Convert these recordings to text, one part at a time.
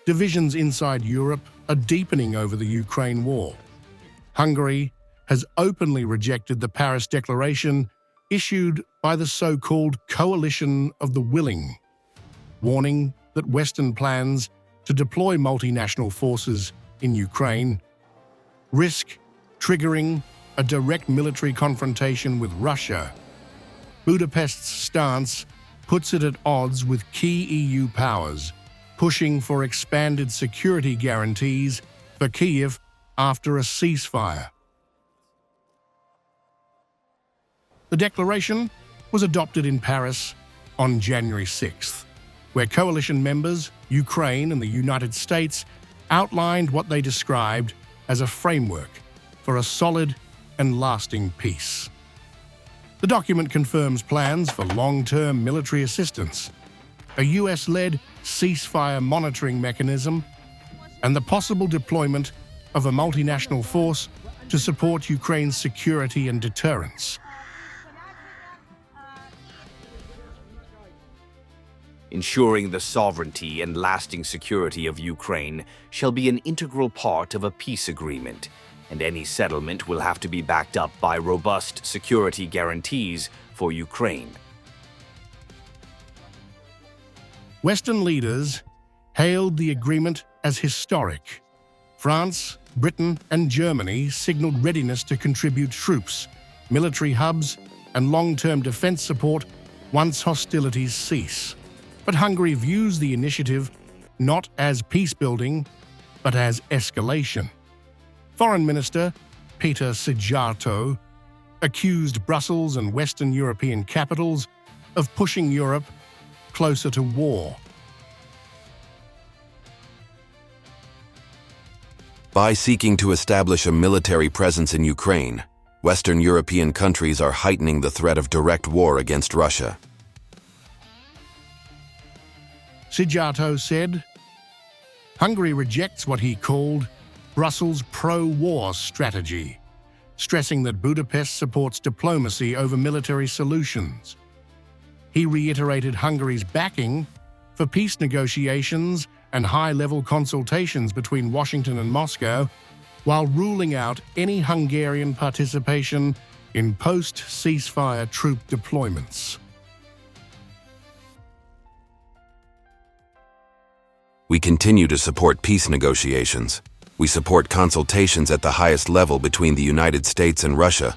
divisions inside Europe are deepening over the Ukraine war. Hungary has openly rejected the Paris Declaration issued by the so-called Coalition of the Willing, warning that Western plans to deploy multinational forces in Ukraine risk triggering a direct military confrontation with Russia. Budapest's stance puts it at odds with key EU powers, pushing for expanded security guarantees for Kyiv after a ceasefire. The declaration was adopted in Paris on January 6th, where coalition members, Ukraine and the United States, outlined what they described as a framework for a solid and lasting peace. The document confirms plans for long-term military assistance, a US-led ceasefire monitoring mechanism, and the possible deployment of a multinational force to support Ukraine's security and deterrence. Ensuring the sovereignty and lasting security of Ukraine shall be an integral part of a peace agreement, and any settlement will have to be backed up by robust security guarantees for Ukraine. Western leaders hailed the agreement as historic. France, Britain, and Germany signaled readiness to contribute troops, military hubs, and long-term defense support once hostilities cease. But Hungary views the initiative not as peace-building, but as escalation. Foreign Minister Peter Szijjártó accused Brussels and Western European capitals of pushing Europe closer to war. By seeking to establish a military presence in Ukraine, Western European countries are heightening the threat of direct war against Russia. Szijjártó said, Hungary rejects what he called Brussels' pro-war strategy, stressing that Budapest supports diplomacy over military solutions. He reiterated Hungary's backing for peace negotiations and high-level consultations between Washington and Moscow, while ruling out any Hungarian participation in post-ceasefire troop deployments. We continue to support peace negotiations. We support consultations at the highest level between the United States and Russia,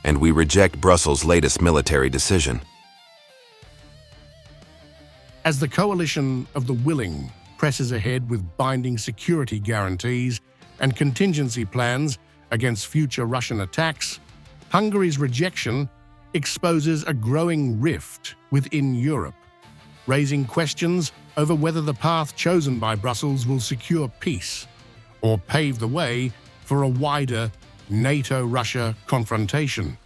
and we reject Brussels' latest military decision. As the coalition of the willing presses ahead with binding security guarantees and contingency plans against future Russian attacks, Hungary's rejection exposes a growing rift within Europe, raising questions over whether the path chosen by Brussels will secure peace or pave the way for a wider NATO-Russia confrontation.